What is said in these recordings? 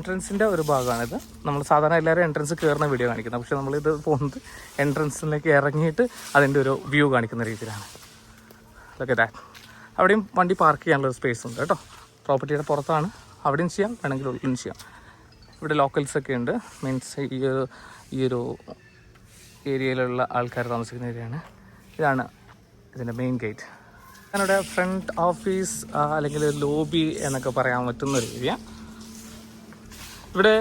എൻട്രൻസിൻ്റെ ഒരു ഭാഗമാണിത്. നമ്മൾ സാധാരണ എല്ലാവരും എൻട്രൻസ് കയറുന്ന വീഡിയോ കാണിക്കുന്നത്, പക്ഷേ നമ്മളിത് പോകുന്നത് എൻട്രൻസിലേക്ക് ഇറങ്ങിയിട്ട് അതിൻ്റെ ഒരു വ്യൂ കാണിക്കുന്ന രീതിയിലാണ്. ഓക്കെ, അവിടെയും വണ്ടി പാർക്ക് ചെയ്യാനുള്ളൊരു സ്പേസ് ഉണ്ട് കേട്ടോ. പ്രോപ്പർട്ടിയുടെ പുറത്താണ്, അവിടെയും ചെയ്യാം, വേണമെങ്കിൽ ഉള്ളിലും ചെയ്യാം. ഇവിടെ ലോക്കൽസൊക്കെ ഉണ്ട്, മീൻസ് ഈ ഒരു ഏരിയയിലുള്ള ആൾക്കാർ താമസിക്കുന്ന ഏരിയയാണ്. ഇതാണ് ഇതിൻ്റെ മെയിൻ ഗേറ്റ്. ഞാനിവിടെ ഫ്രണ്ട് ഓഫീസ് അല്ലെങ്കിൽ ലോബി എന്നൊക്കെ പറയാൻ പറ്റുന്നൊരു ഏരിയ. ഇവിടെ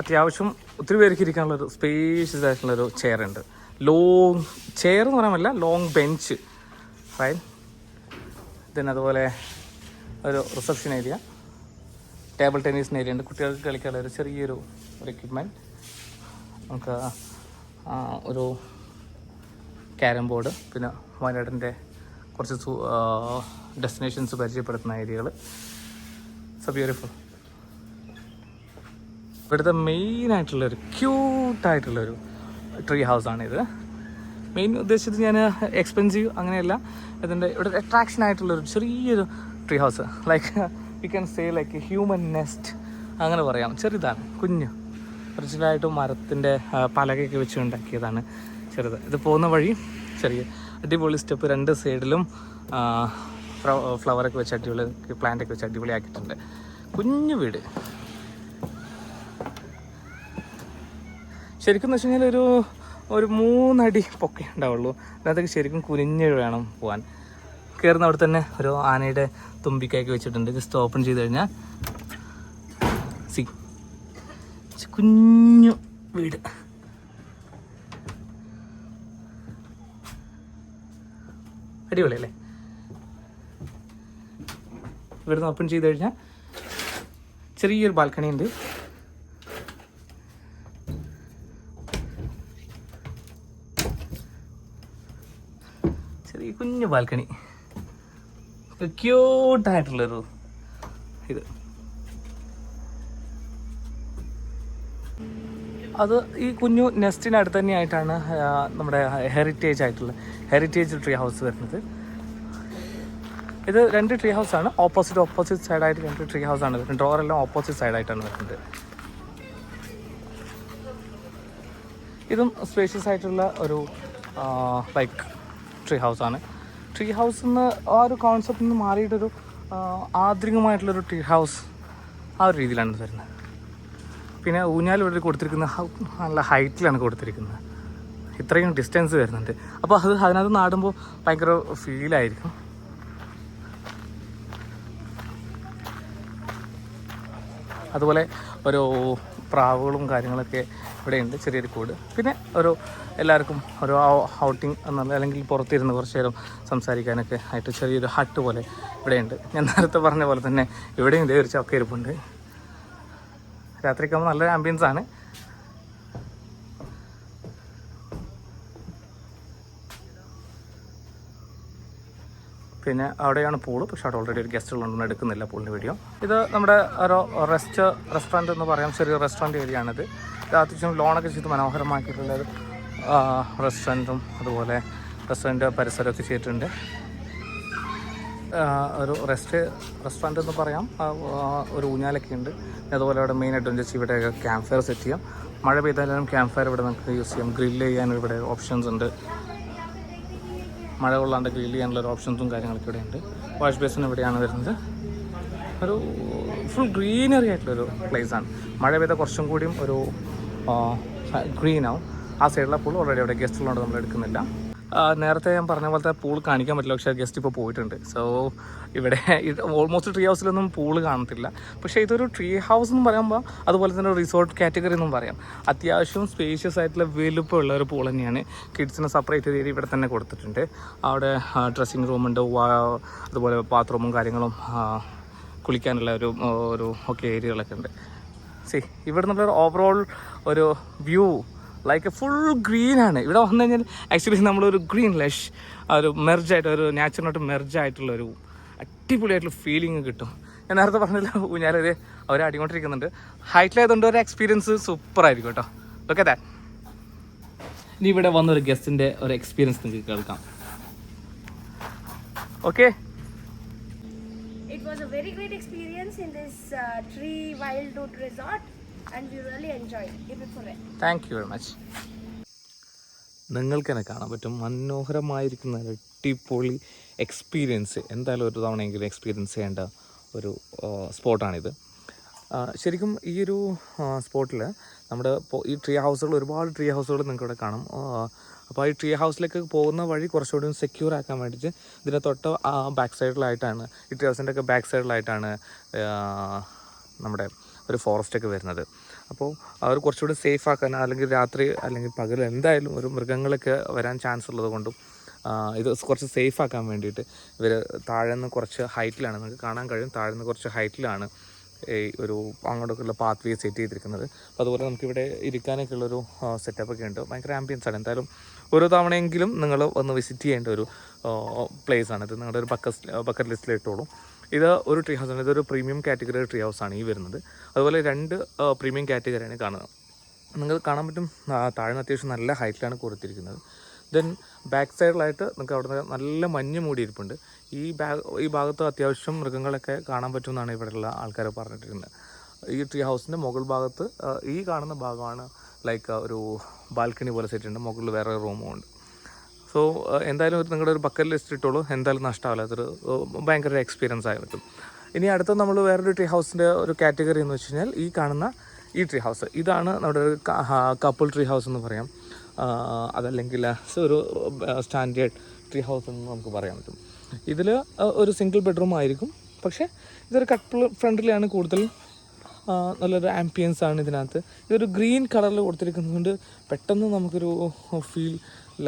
അത്യാവശ്യം ഒത്തിരി പേർക്ക് ഇരിക്കാനുള്ളൊരു സ്പേഷ്യസ് ആയിട്ടുള്ളൊരു ചെയർ ഉണ്ട്. ലോങ് ചെയർ എന്ന് പറയാൻ പറ്റില്ല, ലോങ് ബെഞ്ച്. ഫൈൻ. പിന്നെ അതുപോലെ ഒരു റിസപ്ഷൻ ഏരിയ, ടേബിൾ ടെന്നീസിന് ഏരിയ ഉണ്ട്, കുട്ടികൾക്ക് കളിക്കാനുള്ള ഒരു ചെറിയൊരു എക്യുപ്മെൻറ്റ്. നമുക്ക് ഒരു ക്യാരം ബോർഡ്, പിന്നെ വയനാടിൻ്റെ കുറച്ച് ഡെസ്റ്റിനേഷൻസ് പരിചയപ്പെടുത്തുന്ന ഏരിയകൾ. So beautiful. ഇവിടുത്തെ മെയിനായിട്ടുള്ളൊരു ക്യൂട്ടായിട്ടുള്ളൊരു ട്രീ ഹൗസാണിത്. മെയിൻ ഉദ്ദേശിച്ചത് ഞാൻ എക്സ്പെൻസീവ് അങ്ങനെയല്ല, ഇതിൻ്റെ ഇവിടെ അട്രാക്ഷൻ ആയിട്ടുള്ളൊരു ചെറിയൊരു tree house. Like you can say like human nest അങ്ങനെ പറയാം. ചെറുതാണ്, കുഞ്ഞ്, ഒറിജിനലായിട്ടും മരത്തിൻ്റെ പലകയൊക്കെ വെച്ച് ഉണ്ടാക്കിയതാണ്. ചെറുത്. ഇത് പോകുന്ന വഴി ചെറിയ അടിപൊളി സ്റ്റെപ്പ്, രണ്ട് സൈഡിലും ഫ്ലവറൊക്കെ വെച്ച് അടിപൊളി, പ്ലാന്റൊക്കെ വെച്ച് അടിപൊളി ആക്കിയിട്ടുണ്ട്. കുഞ്ഞു വീട്. ശരിക്കും എന്ന് വെച്ച് കഴിഞ്ഞാൽ ഒരു 3 അടി പൊക്കെ ഉണ്ടാവുള്ളൂ. അതിനകത്തേക്ക് ശരിക്കും കുനിഞ്ഞ് വേണം പോകാൻ. കയറുന്ന അവിടെ തന്നെ ഒരു ആനയുടെ തുമ്പിക്കായൊക്കെ വെച്ചിട്ടുണ്ട്. ജസ്റ്റ് ഓപ്പൺ ചെയ്ത് കഴിഞ്ഞാൽ കുഞ്ഞു വീട്. അടിപൊളിയല്ലേ? ഇവിടുന്ന് ഓപ്പൺ ചെയ്ത് കഴിഞ്ഞാൽ ചെറിയൊരു ബാൽക്കണി ഉണ്ട്. ചെറിയ കുഞ്ഞു ബാൽക്കണി, ക്യൂട്ടായിട്ടുള്ളൊരു ഇത്. അത് ഈ കുഞ്ഞു നെസ്റ്റിനടുത്ത് തന്നെയായിട്ടാണ് നമ്മുടെ ഹെറിറ്റേജ് ട്രീ ഹൗസ് വരുന്നത്. ഇത് 2 ട്രീ ഹൗസാണ്. ഓപ്പോസിറ്റ് സൈഡായിട്ട് 2 ട്രീ ഹൗസാണ് വരുന്നത്. ഡോറെല്ലാം ഓപ്പോസിറ്റ് സൈഡായിട്ടാണ് വരുന്നത്. ഇതും സ്പേഷ്യസ് ആയിട്ടുള്ള ഒരു ലൈക്ക് ട്രീ ഹൗസാണ്. ട്രീ ഹൗസ് എന്ന് ആ ഒരു കോൺസെപ്റ്റിൽ നിന്ന് മാറിയിട്ടൊരു ആധുനികമായിട്ടുള്ളൊരു ട്രീ ഹൗസ് ആ ഒരു രീതിയിലാണ് വരുന്നത്. പിന്നെ ഊഞ്ഞാൽ ഇവിടെ കൊടുത്തിരിക്കുന്നത് നല്ല ഹൈറ്റിലാണ് കൊടുത്തിരിക്കുന്നത്. ഇത്രയും ഡിസ്റ്റൻസ് വരുന്നുണ്ട്. അപ്പോൾ അതിനകത്ത് നാടുമ്പോൾ ഭയങ്കര ഫീലായിരിക്കും. അതുപോലെ ഒരു പ്രാവുകളും കാര്യങ്ങളൊക്കെ ഇവിടെയുണ്ട്, ചെറിയൊരു കൂട്. പിന്നെ എല്ലാവർക്കും ഒരു ഔട്ടിങ് എന്നുള്ള, അല്ലെങ്കിൽ പുറത്തിരുന്ന് കുറച്ച് നേരം സംസാരിക്കാനൊക്കെ ആയിട്ട് ചെറിയൊരു ഹട്ട് പോലെ ഇവിടെയുണ്ട്. ഞാൻ നേരത്തെ പറഞ്ഞ പോലെ തന്നെ ഇവിടെയും ഇതേ ഒരു ചക്ക ഇരിപ്പുണ്ട്. രാത്രിക്കാകുമ്പോൾ നല്ലൊരു ആംബിയൻസ് ആണ്. പിന്നെ അവിടെയാണ് പൂള്, പക്ഷെ അവിടെ ഓൾറെഡി ഒരു ഗസ്റ്റുകളൊന്നും എടുക്കുന്നില്ല പൂളിൻ്റെ വീഡിയോ. ഇത് നമ്മുടെ ഒരു റെസ്റ്റോറൻറ്റ് എന്ന് പറയാം, ചെറിയ റെസ്റ്റോറൻറ്റ് ഏരിയ ആണിത്. ഇത് അത്യാവശ്യം ലോണൊക്കെ ചെയ്ത് മനോഹരമാക്കിയിട്ടുള്ളൊരു റെസ്റ്റോറൻറ്റും അതുപോലെ റെസ്റ്റോറൻറ്റ് പരിസരമൊക്കെ ചെയ്തിട്ടുണ്ട്. ഒരു റെസ്റ്റോറൻറ്റ് എന്ന് പറയാം. ഒരു ഊഞ്ഞാലൊക്കെ ഉണ്ട്. അതുപോലെ അവിടെ മെയിനായിട്ട് വെച്ചാൽ ഇവിടെ ക്യാമ്പ് ഫയർ സെറ്റ് ചെയ്യാം. മഴ പെയ്താലും ക്യാമ്പ് ഫയർ ഇവിടെ നമുക്ക് യൂസ് ചെയ്യാം. ഗ്രില്ല് ചെയ്യാൻ ഇവിടെ ഓപ്ഷൻസ് ഉണ്ട്. മഴ കൊള്ളാണ്ട് ഗ്രില്ല് ചെയ്യാനുള്ള ഓപ്ഷൻസും കാര്യങ്ങളൊക്കെ ഇവിടെ ഉണ്ട്. വാഷ് ബേസിൻ ഇവിടെയാണ് വരുന്നത്. ഒരു ഫുൾ ഗ്രീനറി ആയിട്ടുള്ളൊരു പ്ലേസാണ്. മഴ പെയ്താൽ കുറച്ചും കൂടിയും ഒരു ഗ്രീനാവും. ആ സൈഡിലെ പൂൾ ഓൾറെഡി അവിടെ ഗസ്റ്റുള്ളതുകൊണ്ട് നമ്മൾ എടുക്കുന്നില്ല. നേരത്തെ ഞാൻ പറഞ്ഞ പോലത്തെ പൂൾ കാണിക്കാൻ പറ്റില്ല, പക്ഷേ ഗസ്റ്റ് ഇപ്പോൾ പോയിട്ടുണ്ട്. സോ ഇവിടെ ഓൾമോസ്റ്റ് ട്രീ ഹൗസിലൊന്നും പൂള് കാണത്തില്ല. പക്ഷേ ഇതൊരു ട്രീ ഹൗസ് എന്ന് പറയുമ്പോൾ അതുപോലെ തന്നെ റിസോർട്ട് കാറ്റഗറി എന്നും പറയാം. അത്യാവശ്യം സ്പേഷ്യസ് ആയിട്ടുള്ള വലുപ്പമുള്ള ഒരു പൂൾ തന്നെയാണ്. കിഡ്സിന് സെപ്പറേറ്റ് ഏരിയ ഇവിടെ തന്നെ കൊടുത്തിട്ടുണ്ട്. അവിടെ ഡ്രസ്സിങ് റൂമുണ്ട്, അതുപോലെ ബാത്റൂമും കാര്യങ്ങളും കുളിക്കാനുള്ള ഒരു ഒക്കെ ഏരിയകളൊക്കെ ഉണ്ട്. ഇവിടെ നിന്നുള്ളൊരു ഓവറോൾ ഒരു വ്യൂ ലൈക്ക് ഫുൾ ഗ്രീനാണ്. ഇവിടെ വന്നു കഴിഞ്ഞാൽ ആക്ച്വലി നമ്മളൊരു ഗ്രീൻ ലഷ് ഒരു മെർജായിട്ട്, ഒരു നാച്ചുറലായിട്ട് മെർജായിട്ടുള്ളൊരു അടിപൊളിയായിട്ടുള്ള ഫീലിംഗ് കിട്ടും. ഞാൻ നേരത്തെ പറഞ്ഞില്ല, ഊഞ്ഞാലത് അവർ അടികൊണ്ടിരിക്കുന്നുണ്ട്. ഹൈറ്റിലായതുകൊണ്ട് ഒരു എക്സ്പീരിയൻസ് സൂപ്പറായിരിക്കും കേട്ടോ. ഓക്കെ, ദാറ്റ് ഇനി ഇവിടെ വന്നൊരു ഗസ്റ്റിൻ്റെ ഒരു എക്സ്പീരിയൻസ് നിങ്ങൾക്ക് കേൾക്കാം. Okay, It was a very great experience in this Tree Wildwood Resort. and we really enjoyed even for it. Thank you very much. നിങ്ങൾക്ക് തന്നെ കാണാൻ പറ്റും മനോഹരമായിരിക്കുന്ന അടിപൊളി എക്സ്പീരിയൻസ്. എന്തായാലും ഒരു തവണയെങ്കിലും എക്സ്പീരിയൻസ് ചെയ്യേണ്ട ഒരു സ്പോട്ടാണിത്. ശരിക്കും ഈ ഒരു സ്പോട്ടിൽ നമ്മുടെ ഈ ട്രീ ഹൗസുകൾ, ഒരുപാട് ട്രീ ഹൗസുകൾ നിങ്ങൾക്ക് ഇവിടെ കാണാം. അപ്പോൾ ഈ ട്രീ ഹൗസിലേക്ക് പോകുന്ന വഴി കുറച്ചുകൂടി സെക്യൂർ ആക്കാൻ വേണ്ടിയിട്ട് ഇതിൻ്റെ തൊട്ട് ബാക്ക് സൈഡിലായിട്ടാണ്, ഈ ട്രീ ഹൗസിൻ്റെ ഒക്കെ ബാക്ക് സൈഡിലായിട്ടാണ് നമ്മുടെ ഒരു ഫോറസ്റ്റൊക്കെ വരുന്നത്. അപ്പോൾ അവർ കുറച്ചുകൂടി സേഫ് ആക്കാൻ, അല്ലെങ്കിൽ രാത്രി അല്ലെങ്കിൽ പകൽ എന്തായാലും ഒരു മൃഗങ്ങളൊക്കെ വരാൻ ചാൻസ് ഉള്ളത് കൊണ്ടും ഇത് കുറച്ച് സേഫ് ആക്കാൻ വേണ്ടിയിട്ട് ഇവർ താഴെ നിന്ന് കുറച്ച് ഹൈറ്റിലാണ്, നിങ്ങൾക്ക് കാണാൻ കഴിയും, താഴെ നിന്ന് കുറച്ച് ഹൈറ്റിലാണ് ഈ ഒരു അങ്ങോട്ടൊക്കെയുള്ള പാത്ത് വേ സെറ്റ് ചെയ്തിരിക്കുന്നത്. അപ്പോൾ അതുപോലെ നമുക്കിവിടെ ഇരിക്കാനൊക്കെ ഉള്ളൊരു സെറ്റപ്പൊക്കെ ഉണ്ട്. ഭയങ്കര ആംബിയൻസ് ആണ്. എന്തായാലും ഓരോ തവണയെങ്കിലും നിങ്ങൾ ഒന്ന് വിസിറ്റ് ചെയ്യേണ്ട ഒരു പ്ലേസാണ് ഇത്. നിങ്ങളുടെ ഒരു ബക്കറ്റ് ലിസ്റ്റിൽ ഇട്ടോളൂ. ഇത് ഒരു ട്രീ ഹൗസാണ്. ഇതൊരു പ്രീമിയം കാറ്റഗറി ട്രീ ഹൗസാണ് ഈ വരുന്നത്. അതുപോലെ 2 പ്രീമിയം കാറ്റഗറിയാണ് കാണുന്നത്. നിങ്ങൾക്ക് കാണാൻ പറ്റും താഴ്ന്ന അത്യാവശ്യം നല്ല ഹൈറ്റിലാണ് കൊടുത്തിരിക്കുന്നത്. ദെൻ ബാക്ക് സൈഡിലായിട്ട് നിങ്ങൾക്ക് അവിടെ നിന്ന് നല്ല മഞ്ഞ് മൂടിയിരിപ്പുണ്ട്. ഈ ഭാഗത്ത് അത്യാവശ്യം മൃഗങ്ങളൊക്കെ കാണാൻ പറ്റുമെന്നാണ് ഇവിടെയുള്ള ആൾക്കാർ പറഞ്ഞിട്ടിരിക്കുന്നത്. ഈ ട്രീ ഹൗസിൻ്റെ മുകൾ ഭാഗത്ത് ഈ കാണുന്ന ഭാഗമാണ് ലൈക്ക് ഒരു ബാൽക്കണി പോലെ സെറ്റ് ഉണ്ട്. മുകളിൽ വേറെ റൂമും ഉണ്ട്. സോ എന്തായാലും നിങ്ങളുടെ ഒരു ബക്കറ്റ് ലിസ്റ്റ് ഇട്ടോളൂ. എന്തായാലും നഷ്ടമാവില്ല. അതൊരു ഭയങ്കര എക്സ്പീരിയൻസ് ആയി പറ്റും. ഇനി അടുത്ത നമ്മൾ വേറൊരു ട്രീ ഹൗസിൻ്റെ ഒരു കാറ്റഗറി എന്ന് വെച്ച് കഴിഞ്ഞാൽ ഈ കാണുന്ന ഈ ട്രീ ഹൗസ്. ഇതാണ് നമ്മുടെ ഒരു കപ്പിൾ ട്രീ ഹൗസ് എന്ന് പറയാം. അതല്ലെങ്കിൽ ഒരു സ്റ്റാൻഡേർഡ് ട്രീ ഹൗസ് എന്ന് നമുക്ക് പറയാൻ പറ്റും. ഇതിൽ ഒരു സിംഗിൾ ബെഡ്റൂം ആയിരിക്കും. പക്ഷേ ഇതൊരു കപ്പിൾ ഫ്രണ്ട്ലിയാണ്. കൂടുതൽ നല്ലൊരു ആംബിയൻസ് ആണ് ഇതിനകത്ത്. ഇതൊരു ഗ്രീൻ കളറിൽ കൊടുത്തിരിക്കുന്നതുകൊണ്ട് പെട്ടെന്ന് നമുക്കൊരു ഫീൽ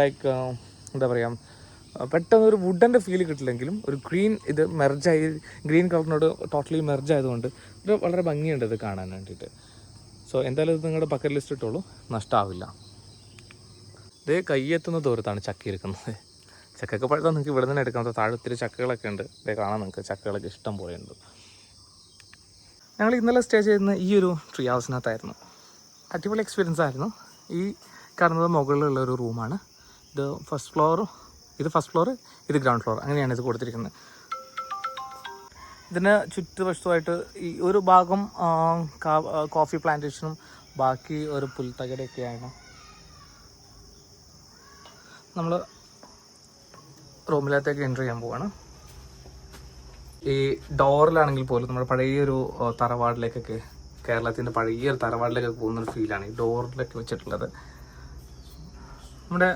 ലൈക്ക് എന്താ പറയുക, പെട്ടെന്ന് ഒരു വുഡൻ്റെ ഫീൽ കിട്ടില്ലെങ്കിലും ഒരു ഗ്രീൻ ഇത് മെർജായി, ഗ്രീൻ കളറിനോട് ടോട്ടലി മെർജായതുകൊണ്ട് ഇത് വളരെ ഭംഗിയുണ്ട് ഇത് കാണാൻ വേണ്ടിയിട്ട്. സോ എന്തായാലും ഇത് നിങ്ങളുടെ ബക്കറ്റ് ലിസ്റ്റ് ഇട്ടോളൂ, നഷ്ടമാവില്ല. ഇതേ കയ്യെത്തുന്ന ദൂരത്താണ് ചക്ക ഇരിക്കുന്നത്. ചക്കയൊക്കെ പഴുത്താൽ നിങ്ങൾക്ക് ഇവിടെ നിന്ന് എടുക്കാം. താഴെ ഒത്തിരി ചക്കകളൊക്കെ ഉണ്ട്. ഇതേ കാണാൻ നിങ്ങൾക്ക് ചക്കകളൊക്കെ ഇഷ്ടം പോലെ ഉണ്ട്. ഞങ്ങൾ ഇന്നലെ സ്റ്റേ ചെയ്യുന്ന ഈ ഒരു ട്രീ ഹൗസിനകത്തായിരുന്നു. അടിപൊളി എക്സ്പീരിയൻസ് ആയിരുന്നു. ഈ കാണുന്നത് മുകളിലുള്ള ഒരു റൂമാണ്. ഇത് ഫസ്റ്റ് ഫ്ലോർ, ഇത് ഗ്രൗണ്ട് ഫ്ലോർ, അങ്ങനെയാണ് ഇത് കൊടുത്തിരിക്കുന്നത്. ഇതിന് ചുറ്റുവശത്തുമായിട്ട് ഈ ഒരു ഭാഗം കോഫി പ്ലാന്റേഷനും ബാക്കി ഒരു പുൽത്തകടയൊക്കെയാണ്. നമ്മൾ റൂമിനകത്തേക്ക് എൻ്റർ ചെയ്യാൻ പോവാണ്. ഈ ഡോറിലാണെങ്കിൽ പോലും നമ്മുടെ പഴയൊരു തറവാടിലേക്കൊക്കെ, കേരളത്തിൻ്റെ പഴയൊരു തറവാടിലേക്കൊക്കെ പോകുന്നൊരു ഫീലാണ് ഈ ഡോറിലൊക്കെ വെച്ചിട്ടുള്ളത്. നമ്മുടെ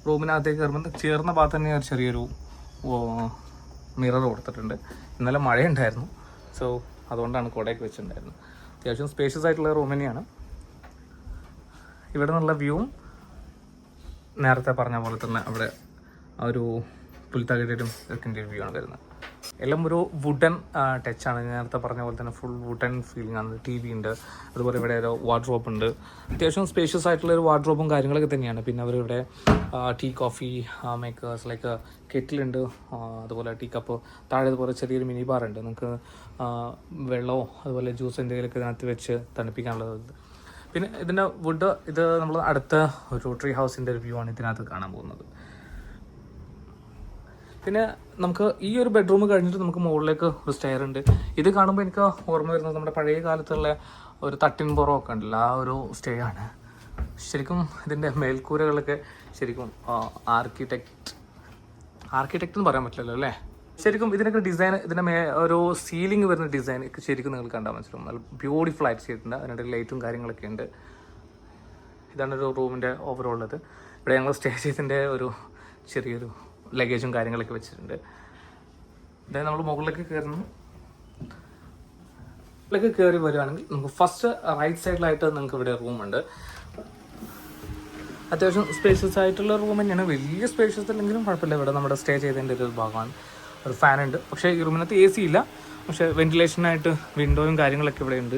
റൂമിനകത്തേക്ക് കയറുമ്പോൾ ചേർന്ന ഭാഗത്ത് തന്നെ ഒരു ചെറിയൊരു മിറർ കൊടുത്തിട്ടുണ്ട്. ഇന്നലെ മഴയുണ്ടായിരുന്നു, സോ അതുകൊണ്ടാണ് കുടയൊക്കെ വെച്ചിട്ടുണ്ടായിരുന്നത്. അത്യാവശ്യം സ്പേഷ്യസ് ആയിട്ടുള്ള റൂം തന്നെയാണ്. ഇവിടെ നിന്നുള്ള വ്യൂവും നേരത്തെ പറഞ്ഞ പോലെ തന്നെ അവിടെ ഒരു പുൽത്തകിടിയും ഒക്കെ വ്യൂ ആണ് വരുന്നത്. എല്ലാം ഒരു വുഡൻ ടച്ചാണ്. നേരത്തെ പറഞ്ഞ പോലെ തന്നെ ഫുൾ വുഡൻ ഫീലിംഗ് ആണ്. TV ഉണ്ട്, അതുപോലെ ഇവിടെ ഒരു വാർഡ്രോബ് ഉണ്ട്. അത്യാവശ്യം സ്പേഷ്യസ് ആയിട്ടുള്ള ഒരു വാർഡ്രോബും കാര്യങ്ങളൊക്കെ തന്നെയാണ്. പിന്നെ അവരിവിടെ ടീ കോഫി മേക്കേഴ്സ് ലൈക്ക് കെറ്റിലുണ്ട്, അതുപോലെ ടീ കപ്പ്, താഴെ അതുപോലെ ചെറിയൊരു മിനി ബാർ ഉണ്ട്. നിങ്ങൾക്ക് വെള്ളമോ അതുപോലെ ജ്യൂസ് എന്തെങ്കിലുമൊക്കെ ഇതിനകത്ത് വെച്ച് തണുപ്പിക്കാനുള്ളത്. പിന്നെ ഇതിൻ്റെ വുഡ്, ഇത് നമ്മൾ അടുത്ത ഒരു ട്രീ ഹൗസിൻ്റെ ഒരു വ്യൂ ആണ് ഇതിനകത്ത് കാണാൻ പോകുന്നത്. പിന്നെ നമുക്ക് ഈ ഒരു ബെഡ്റൂം കഴിഞ്ഞിട്ട് നമുക്ക് മുകളിലേക്ക് ഒരു സ്റ്റെയർ ഉണ്ട്. ഇത് കാണുമ്പോൾ എനിക്ക് ഓർമ്മ വരുന്നത് നമ്മുടെ പഴയ കാലത്തുള്ള ഒരു തട്ടിൻപുറം ഒക്കെ ഉണ്ടല്ലോ, ആ ഒരു സ്റ്റേ ആണ്. ശരിക്കും ഇതിൻ്റെ മേൽക്കൂരകളൊക്കെ ശരിക്കും ആർക്കിടെക്റ്റ് എന്ന് പറയാൻ പറ്റില്ലല്ലോ അല്ലേ. ശരിക്കും ഇതിനൊക്കെ ഡിസൈൻ, ഇതിൻ്റെ ഒരു സീലിംഗ് വരുന്ന ഡിസൈൻ ശരിക്കും നിങ്ങൾ കണ്ടാൽ മനസ്സിലാവും. നല്ല ബ്യൂട്ടിഫുൾ ആയിട്ട് ചെയ്തിട്ടുണ്ട്. അതിൻ്റെ ലൈറ്റും കാര്യങ്ങളൊക്കെ ഉണ്ട്. ഇതാണ് ഒരു റൂമിൻ്റെ ഓവറോൾ ഉള്ളത്. ഇവിടെ ഞങ്ങൾ സ്റ്റേ ചെയ്തതിൻ്റെ ഒരു ചെറിയൊരു ലഗേജും കാര്യങ്ങളൊക്കെ വെച്ചിട്ടുണ്ട്. അതായത് നമ്മൾ മുകളിലേക്ക് കയറി വരികയാണെങ്കിൽ നമുക്ക് ഫസ്റ്റ് റൈറ്റ് സൈഡിലായിട്ട് നിങ്ങൾക്ക് ഇവിടെ റൂമുണ്ട്. അത്യാവശ്യം സ്പേഷ്യസ് ആയിട്ടുള്ള റൂം തന്നെയാണ്. വലിയ സ്പേഷ്യസ് അല്ലെങ്കിലും കുഴപ്പമില്ല. ഇവിടെ നമ്മുടെ സ്റ്റേ ചെയ്തതിൻ്റെ ഒരു ഭാഗമാണ്. ഒരു ഫാനുണ്ട്. പക്ഷേ ഈ റൂമിനകത്ത് AC ഇല്ല. പക്ഷേ വെന്റിലേഷനായിട്ട് വിൻഡോയും കാര്യങ്ങളൊക്കെ ഇവിടെ ഉണ്ട്.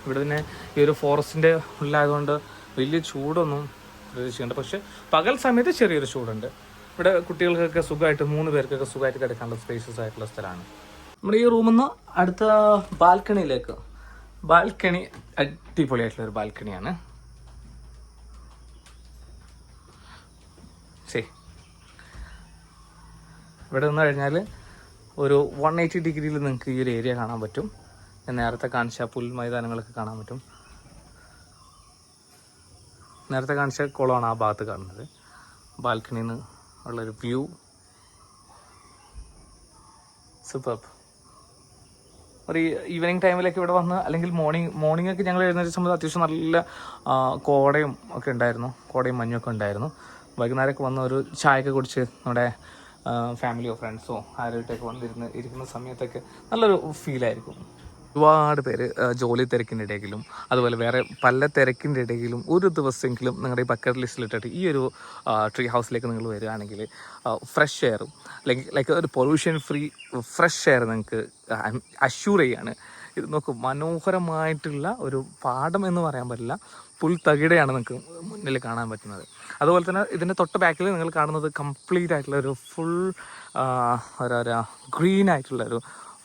ഇവിടെ തന്നെ ഈ ഒരു ഫോറസ്റ്റിൻ്റെ ഉള്ളിലായതുകൊണ്ട് വലിയ ചൂടൊന്നും പ്രതീക്ഷിക്കുന്നുണ്ട്. പക്ഷേ പകൽ സമയത്ത് ചെറിയൊരു ചൂടുണ്ട്. ഇവിടെ കുട്ടികൾക്കൊക്കെ സുഖമായിട്ട് 3 പേർക്കൊക്കെ സുഖമായിട്ട് കിടക്കാനുള്ള സ്പേഷ്യസ് ആയിട്ടുള്ള സ്ഥലമാണ്. നമ്മുടെ ഈ റൂമിൽ നിന്ന് അടുത്ത ബാൽക്കണിയിലേക്ക്, ബാൽക്കണി അടിപൊളിയായിട്ടുള്ളൊരു ബാൽക്കണിയാണ്. ശരി, ഇവിടെ നിന്ന് കഴിഞ്ഞാൽ ഒരു 180 ഡിഗ്രിയിൽ നിങ്ങൾക്ക് ഈ ഒരു ഏരിയ കാണാൻ പറ്റും. ഞാൻ നേരത്തെ കാണിച്ച പുൽ മൈതാനങ്ങളൊക്കെ കാണാൻ പറ്റും. നേരത്തെ കാണിച്ച കുളമാണ് ആ ഭാഗത്ത് കാണുന്നത്. ബാൽക്കണിയിൽ നിന്ന് ഉള്ളൊരു വ്യൂ സൂപ്പർ. ഒരു ഈവനിങ് ടൈമിലൊക്കെ ഇവിടെ വന്ന്, അല്ലെങ്കിൽ മോർണിംഗ് ഒക്കെ ഞങ്ങൾ എഴുന്നേറ്റ സമയത്ത് അത്യാവശ്യം നല്ല കോടയും ഒക്കെ ഉണ്ടായിരുന്നു, കോടയും മഞ്ഞൊക്കെ ഉണ്ടായിരുന്നു. വൈകുന്നേരമൊക്കെ വന്ന് ഒരു ചായയൊക്കെ കുടിച്ച് നമ്മുടെ ഫാമിലിയോ ഫ്രണ്ട്സോ ആരോട്ടൊക്കെ ഇരിക്കുന്ന സമയത്തൊക്കെ നല്ലൊരു ഫീലായിരിക്കും. ഒരുപാട് പേര് ജോലി തിരക്കിൻ്റെ ഇടയിലും അതുപോലെ വേറെ പല തിരക്കിൻ്റെ ഇടയിലും ഒരു ദിവസമെങ്കിലും നിങ്ങളുടെ ഈ ബക്കറ്റ് ലിസ്റ്റിലിട്ടിട്ട് ഈ ഒരു ട്രീ ഹൗസിലേക്ക് നിങ്ങൾ വരികയാണെങ്കിൽ ഫ്രഷ് എയറും ലൈക്ക് ഒരു പൊല്യൂഷൻ ഫ്രീ ഫ്രഷ് എയർ നിങ്ങൾക്ക് അഷ്യൂർ ചെയ്യാണ്. ഇത് നോക്കൂ, മനോഹരമായിട്ടുള്ള ഒരു പാടം എന്ന് പറയാൻ പറ്റില്ല, പുൽത്തകിടയാണ് നിങ്ങൾക്ക് മുന്നിൽ കാണാൻ പറ്റുന്നത്. അതുപോലെ തന്നെ ഇതിൻ്റെ തൊട്ട് ബാക്കിൽ നിങ്ങൾ കാണുന്നത് കംപ്ലീറ്റ് ആയിട്ടുള്ള ഒരു ഫുൾ ഗ്രീൻ ആയിട്ടുള്ളൊരു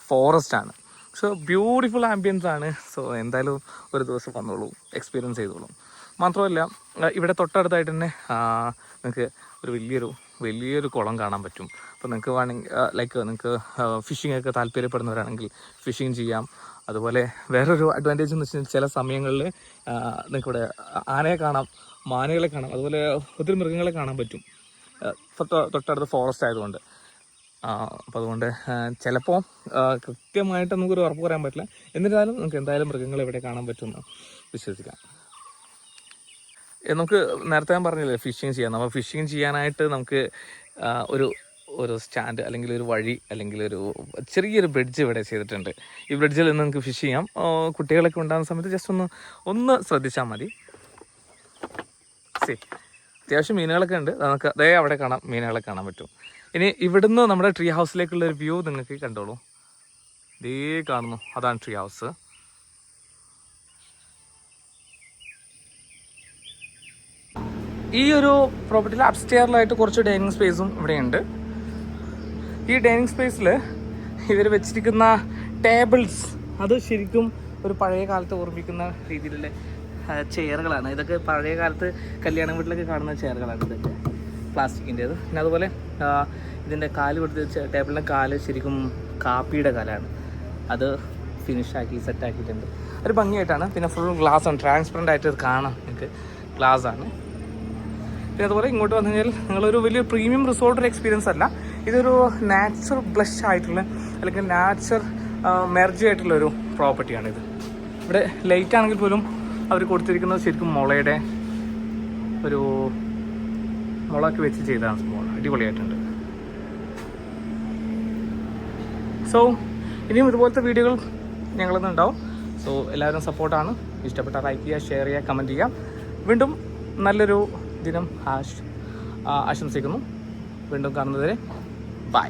ഫോറസ്റ്റാണ്. സോ ബ്യൂട്ടിഫുൾ ആംബിയൻസ് ആണ്. സോ എന്തായാലും ഒരു ദിവസം വന്നോളൂ, എക്സ്പീരിയൻസ് ചെയ്തോളൂ. മാത്രമല്ല ഇവിടെ തൊട്ടടുത്തായിട്ട് തന്നെ നിങ്ങൾക്ക് ഒരു വലിയൊരു കുളം കാണാൻ പറ്റും. അപ്പോൾ നിങ്ങൾക്ക് വേണമെങ്കിൽ ലൈക്ക് നിങ്ങൾക്ക് ഫിഷിംഗ് ഒക്കെ താല്പര്യപ്പെടുന്നവരാണെങ്കിൽ ഫിഷിങ് ചെയ്യാം. അതുപോലെ വേറൊരു അഡ്വാൻറ്റേജ് എന്ന് വെച്ചാൽ ചില സമയങ്ങളിൽ നിങ്ങൾക്കിവിടെ ആനയെ കാണാം, മാനുകളെ കാണാം, അതുപോലെ ഒത്തിരി മൃഗങ്ങളെ കാണാൻ പറ്റും തൊട്ടടുത്ത് ഫോറസ്റ്റ് ആയതുകൊണ്ട്. അപ്പോൾ അതുകൊണ്ട് ചിലപ്പോൾ കൃത്യമായിട്ട് നമുക്കൊരു ഉറപ്പ് പറയാൻ പറ്റില്ല, എന്നിരുന്നാലും നമുക്ക് എന്തായാലും മൃഗങ്ങളെ ഇവിടെ കാണാൻ പറ്റുമെന്ന് വിശ്വസിക്കാം. നമുക്ക് നേരത്തെ ഞാൻ പറഞ്ഞില്ലേ ഫിഷിങ് ചെയ്യാം. നമ്മൾ ഫിഷിങ് ചെയ്യാനായിട്ട് നമുക്ക് ഒരു സ്റ്റാൻഡ് അല്ലെങ്കിൽ ഒരു വഴി അല്ലെങ്കിൽ ഒരു ചെറിയൊരു ബ്രിഡ്ജ് ഇവിടെ ചെയ്തിട്ടുണ്ട്. ഈ ബ്രിഡ്ജിൽ നിന്ന് നമുക്ക് ഫിഷ് ചെയ്യാം. കുട്ടികളൊക്കെ ഉണ്ടാകുന്ന സമയത്ത് ജസ്റ്റ് ഒന്ന് ശ്രദ്ധിച്ചാൽ മതി. അത്യാവശ്യം മീനുകളൊക്കെ ഉണ്ട്, നമുക്ക് അതേ അവിടെ കാണാം, മീനുകളെ കാണാൻ പറ്റും. ഇനി ഇവിടുന്ന് നമ്മുടെ ട്രീ ഹൗസിലേക്കുള്ളൊരു വ്യൂ നിങ്ങൾക്ക് കണ്ടോളൂ. ഇതേ കാണുന്നു, അതാണ് ട്രീ ഹൗസ്. ഈ ഒരു പ്രോപ്പർട്ടിയിൽ അപ്സ്റ്റെയറിലായിട്ട് കുറച്ച് ഡൈനിങ് സ്പേസും ഇവിടെയുണ്ട്. ഈ ഡൈനിങ് സ്പേസിൽ ഇവർ വെച്ചിരിക്കുന്ന ടേബിൾസ് അത് ശരിക്കും ഒരു പഴയ കാലത്ത് ഓർമ്മിക്കുന്ന രീതിയിലുള്ള ചെയറുകളാണ്. ഇതൊക്കെ പഴയ കാലത്ത് കല്യാണ വീട്ടിലൊക്കെ കാണുന്ന ചെയറുകളാണ് ഇതൊക്കെ, പ്ലാസ്റ്റിക്കിൻ്റേത്. പിന്നെ അതുപോലെ ഇതിൻ്റെ കാല് കൊടുത്ത് ടേബിളിൻ്റെ കാല് ശരിക്കും കാപ്പിയുടെ കാലാണ്. അത് ഫിനിഷാക്കി സെറ്റാക്കിയിട്ടുണ്ട്, ഒരു ഭംഗിയായിട്ടാണ്. പിന്നെ ഫുൾ ഗ്ലാസ് ആണ്, ട്രാൻസ്പെറൻ്റ് ആയിട്ട് കാണാം നിങ്ങൾക്ക്, ഗ്ലാസ് ആണ്. പിന്നെ അതുപോലെ ഇങ്ങോട്ട് വന്നു കഴിഞ്ഞാൽ നിങ്ങളൊരു വലിയ പ്രീമിയം റിസോർട്ട് എക്സ്പീരിയൻസ് അല്ല, ഇതൊരു നാച്ചുറൽ ബ്ലഷ് ആയിട്ടുള്ള അല്ലെങ്കിൽ നാച്ചുറൽ മെർജ് ആയിട്ടുള്ളൊരു പ്രോപ്പർട്ടിയാണിത്. ഇവിടെ ലൈറ്റ് ആണെങ്കിൽ പോലും അവർ കൊടുത്തിരിക്കുന്നത് ശരിക്കും മുളയുടെ ഒരു മുളയൊക്കെ വെച്ച് ചെയ്താണ് സംഭവം, അടിപൊളിയായിട്ടുണ്ട്. സോ ഇനിയും ഇതുപോലത്തെ വീഡിയോകൾ ഞങ്ങളിന്ന് ഉണ്ടാവും. സോ എല്ലാവരും സപ്പോർട്ടാണ്. ഇഷ്ടപ്പെട്ട ലൈക്ക് ചെയ്യുക, ഷെയർ ചെയ്യുക, കമൻറ്റ് ചെയ്യാം. വീണ്ടും നല്ലൊരു ദിനം ആശംസിക്കുന്നു. വീണ്ടും കാണുന്നതുവരെ ബൈ.